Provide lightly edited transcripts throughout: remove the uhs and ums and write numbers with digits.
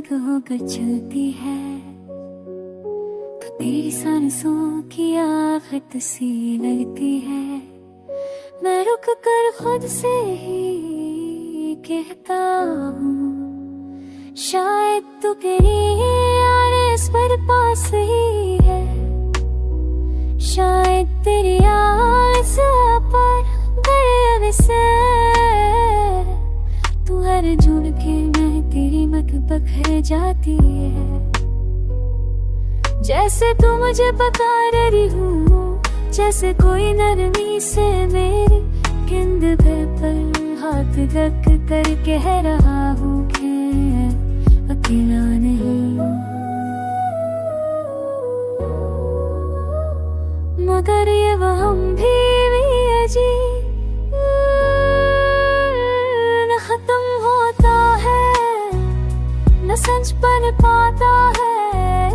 खनक होकर चलती है, तो तेरी सांसों की आहट सी लगती है। मैं रुक कर खुद से ही कहता हूँ, शायद तू तेरी आस पर पास ही है, शायद तेरी आस पर गर्व से तू हर जुड़ के मैं तेरी मत बखर जाती है। जैसे तू मुझे पुकार रही हूँ, जैसे कोई नरमी से मेरी कंधे पर हाथ रख कर कह रहा हूँ कि अकेला नहीं, मगर ये वहम भी अजीब न खत्म होता है, न सच बन पाता है।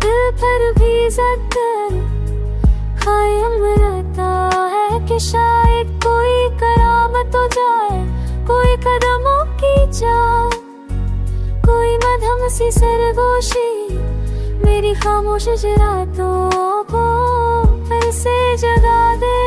दिल पर भी ज़ख्म कायम रहता है कि शायद कोई करामत हो जाए, कोई कदमों की चाल, कोई मध्यम सी सरगोशी मेरी खामोश रातों को फिर से जगा दे।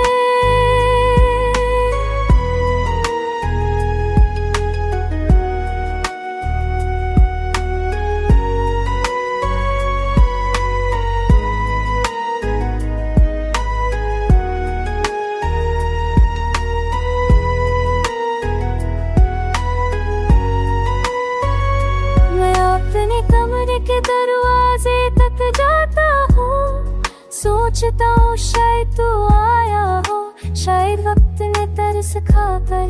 कमरे के दरवाजे तक जाता हूँ, सोचता हूँ शायद तू आया हो, शायद वक्त ने तरस खा कर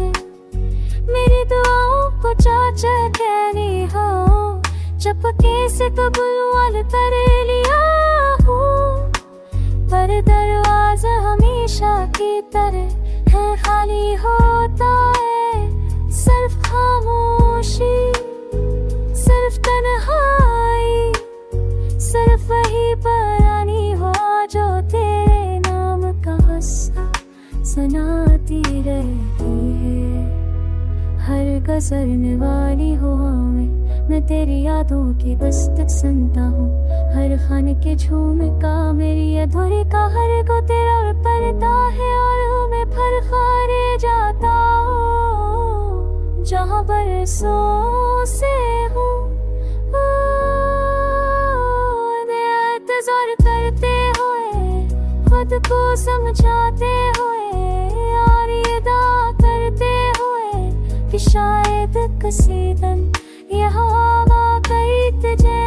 मेरी दुआओं को चाचा कहनी हो, चपके से कबूल कर लिया हूँ। पर दरवाजा हमेशा की तरह है खाली होता है, सिर्फ खामोशी, सिर्फ तन्हाई, सिर्फ वही पुरानी हो जो तेरे नाम का किस्सा सुनाती रहती है। हर गजरने वाली हवा में मैं तेरी यादों की दस्तक सुनता हूँ, हर खाने के झूमका मेरी अधूरी का हर को तेरा पड़ता है, और मैं फरखारे जाता हूँ जहाँ बरसों से हूँ इंतजार करते हुए, खुद को समझाते हुए, और ये दावा करते हुए कि शायद किसी दिन यह हवा कई तुझे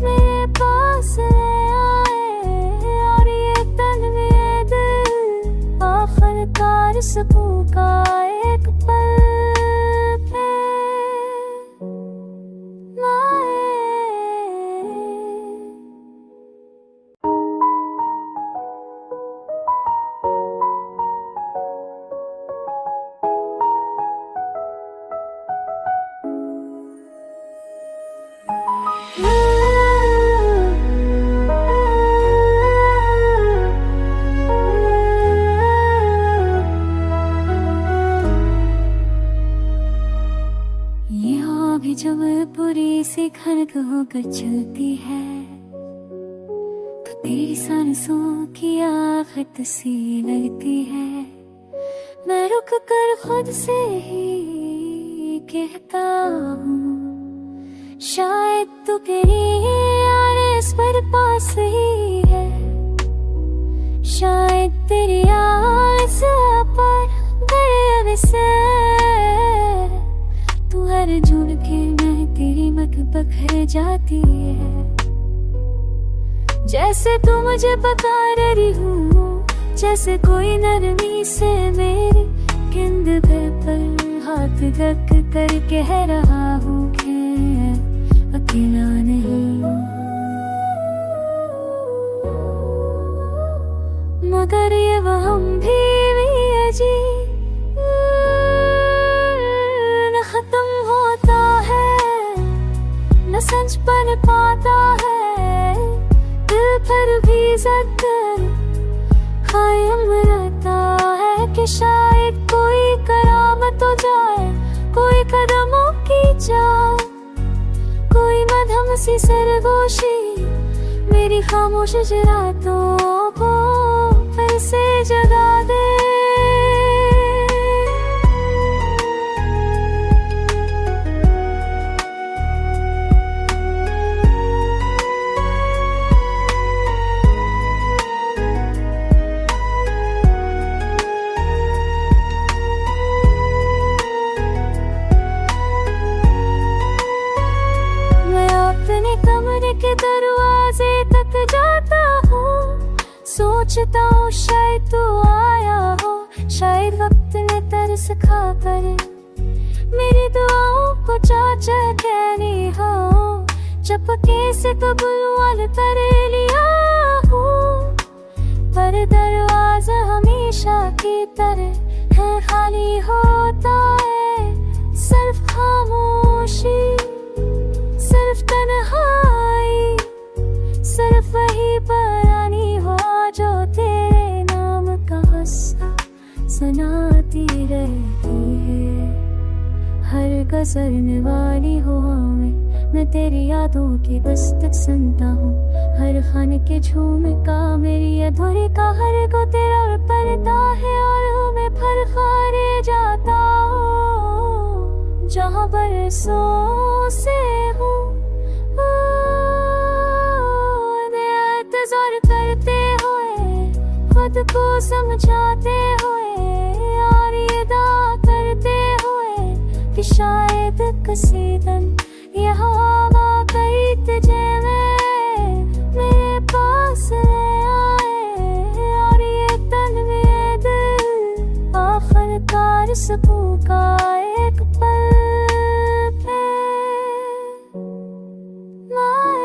मेरे पास ले आए, और ये तन में दिल आखिरकार सुकून का एक पल जब पूरी सी खनक होकर चलती है, तो तेरी सांसों की आहट सी लगती है। मैं रुक कर खुद से ही कहता हूँ, शायद तू तेरी आस पर पास ही है, शायद तेरी आस पर गर्व से तू हर जुड़ के मैं तेरी मत बखर जाती है। जैसे तू मुझे पुकार रही हूँ, जैसे कोई नरमी से मेरी कंधे पर हाथ रख कर कह रहा हूँ कि अकेला नहीं, मगर ये वहम भी अजीब न खत्म होता है, न सच बन पाता है। दिल पर भी ज़ख्म कायम रहता है कि शायद कोई करामत हो जाए, कोई कदमों की चाल, मधम सी सरगोशी मेरी खामोश रातों को फिर से जगा दे। कमरे के दरवाजे तक जाता हूँ, सोचता हूँ शायद तू आया हो, शायद वक्त ने तरस खा कर मेरी दुआओं को चाचा कहनी हो, चपके से कबूल कर लिया हूँ, पर दरवाजा हमेशा की तरह है खाली होता है। सिर्फ खामोशी, सिर्फ तन्हाई, सिर्फ वही पुरानी हो जो तेरे नाम का किस्सा सुनाती रहती है। हर गजरने वाली हवा में मैं तेरी यादों की दस्तक सुनता हूँ, हर खाने के झूमका मेरी अधूरी का हर को तेरा पड़ता है और मैं फरफरे जाता हूँ जहाँ बरसों से हूँ। इंतजार करते हुए, खुद को समझाते हुए और ये दावा करते हुए कि शायद किसी दिन यह हवा कई तुझे मेरे पास ले आए और ये तन में दिल आखिरकार सुकून का एक पल पे लाए।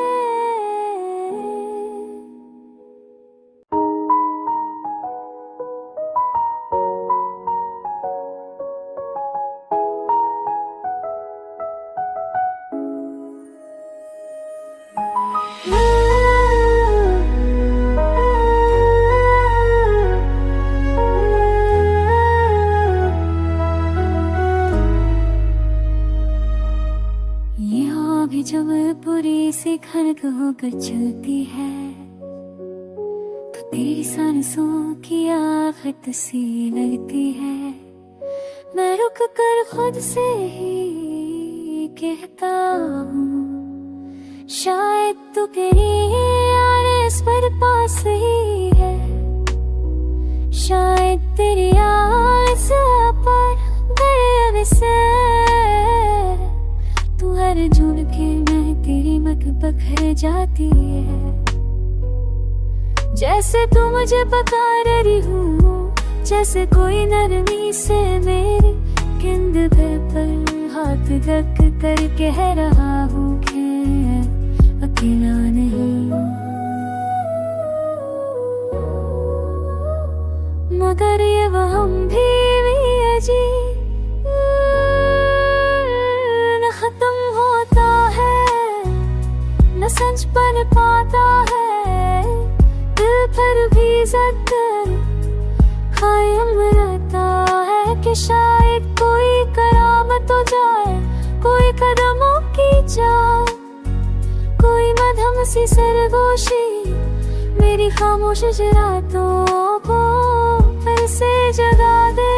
जब पूरी सी खनक होकर चलती है तो तेरी सांसों की आफत सी लगती है। मैं रुक कर खुद से ही कहता हूँ शायद तू तेरी यार इस पर पास ही है, शायद तेरी यार इस पर गर्व से तू हर जुड़ के मैं तेरी मत बखर जाती है। जैसे तू मुझे बता रही हूँ, जैसे कोई नरमी से मेरी कंधे पर हाथ रख कर कह रहा हूँ कि अकेला नहीं, मगर ये वहम भी अजीब खत्म होता है, न सच बन पाता है, दिल पर भी जद कायम रहता है कि शायद कोई करामत हो जाए, कोई कदमों की चाह, कोई मधम सी सरगोशी मेरी खामोश रातों को फिर से जगा दे।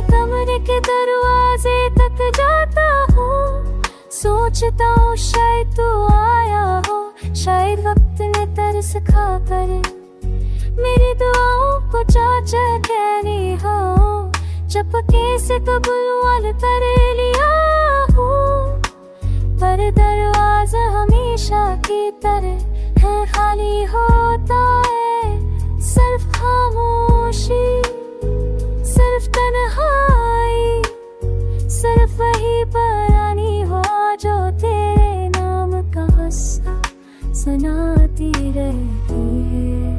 कमरे के दरवाजे तक जाता हूँ, सोचता हूँ शायद तू आया हो, शायद वक्त ने तरस खा कर मेरी दुआओं को चाचा कहनी हो, चपके से कबूल कर लिया हूँ, पर दरवाजा हमेशा की तरह है खाली होता है। सिर्फ खामोशी, सिर्फ तन्हाई, सिर्फ वही पुरानी हो जो तेरे नाम का किस्सा सुनाती रहती है।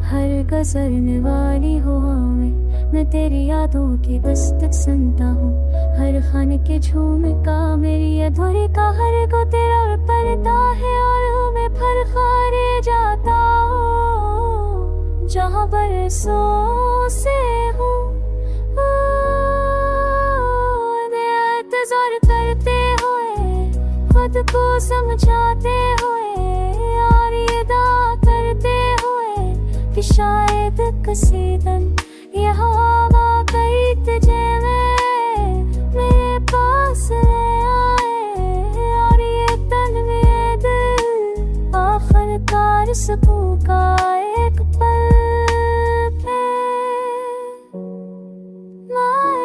हर गुजरने वाली हवा में मैं तेरी यादों की दस्तक सुनता हूँ। हर खाने के झूमका मेरी अधूरी का हर को तेरा पलता है और मैं फर खारे जाता हूँ। जहाँ बरसों से हूँ इंतजार करते हुए, खुद को समझाते हुए और ये दावा करते हुए कि शायद किसी दिन यह हवा कई तुझे मेरे पास ले आए और ये तन में दिल आखिरकार सुकून का एक पल पे लाए।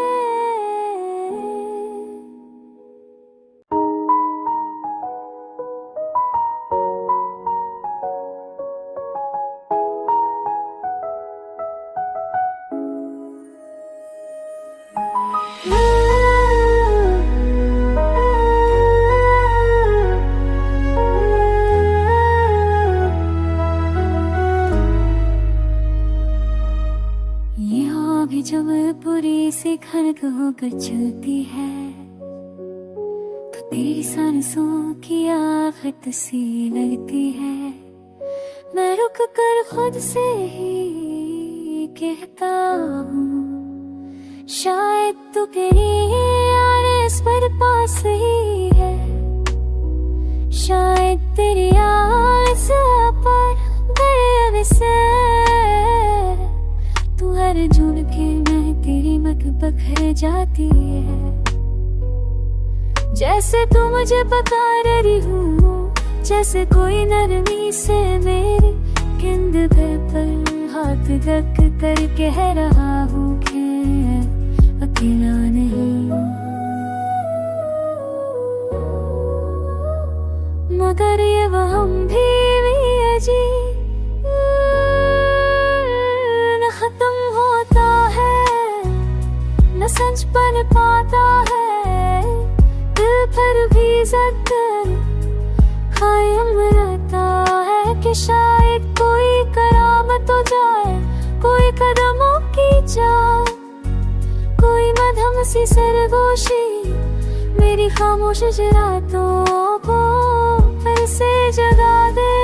भी जब पूरी सी खनक होकर चलती है तो तेरी सांसों की आफत सी लगती है। मैं रुक कर खुद से ही कहता हूँ शायद तू तेरी आस पर पास ही है, शायद तेरी आस पर गर्व से तू हर जुड़ के मैं तेरी मत बखर जाती है। जैसे तू मुझे बता रही हूँ, जैसे कोई नरमी से मेरी कंधे पर हाथ रख कर कह रहा हूँ कि अकेला नहीं, मगर ये वहम भी अजीब खत्म होता है, न सच बन पाता है, दिल पर भी जद कायम रहता है कि शायद कोई करामत हो जाए, कोई कदमों की चाल, कोई मध्यम सी सरगोशी मेरी खामोश रातों को फिर से जगा दे।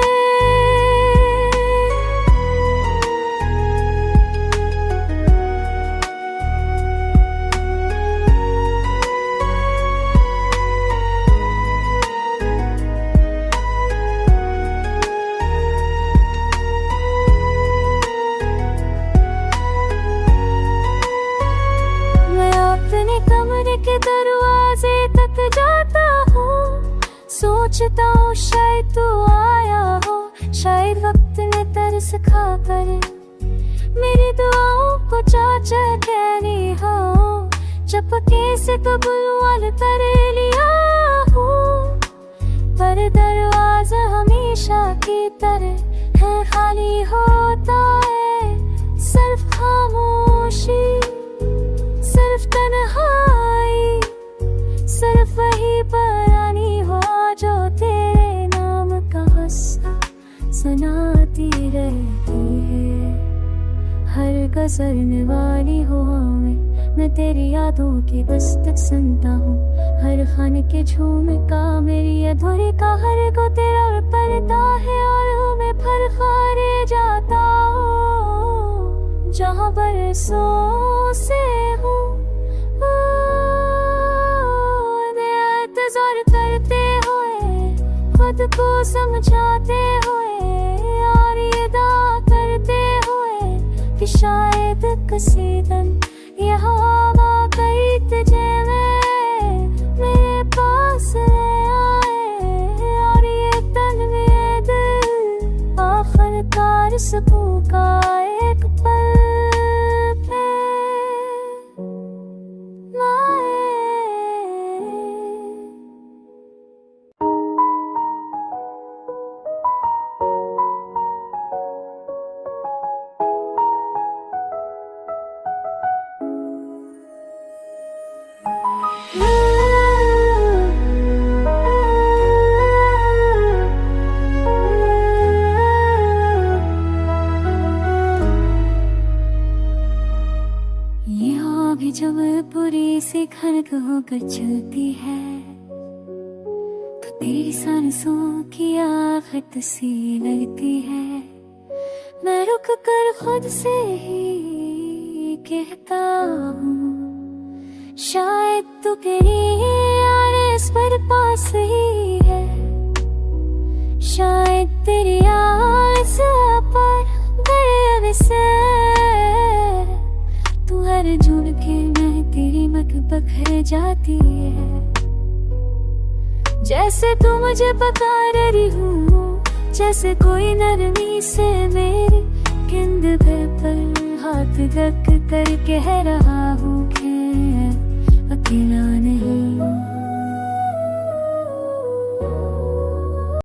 कमरे के दरवाजे तक जाता हूँ, सोचता हूँ शायद तू आया हो, शायद वक्त ने तरस खा कर मेरी दुआओं को चाचा कहनी हो, चपके से कबूल कर लिया हूँ, पर दरवाजा हमेशा की तरह है खाली होता है, सिर्फ खामोशी, सिर्फ तन्हाई, सिर्फ वही पुरानी हो जो तेरे नाम का किस्सा सुनाती रहती है। हर गुजरने वाली हवा में मैं तेरी यादों की दस्तक सुनता हूँ, हर खाने के झूमका मेरी अधूरी का हर को तेरा पलता है और मैं फर खारे जाता हूँ। जहाँ बरसों से हूँ इंतजार करते हुए, खुद को समझाते हुए और ये दावा करते हुए कि शायद किसी दिन यह हवा कई तुझे मेरे पास ले आए और ये तन में दिल आखिरकार सुकून का एक पल पे लाए। थोड़ी सी खनक होकर चलती है, तो तेरी सांसों की आहट सी लगती है। मैं रुक कर खुद से ही कहता हूँ, शायद तू तेरी यार इस पर पास ही है, शायद तेरी आस पर गर्व से तू हर जुड़ के मैं तेरी मत बखर जाती है। जैसे तू मुझे पुकार रही हूँ, जैसे कोई नरमी से मेरी कंध पे पर हाथ रख कर कह रहा हूँ।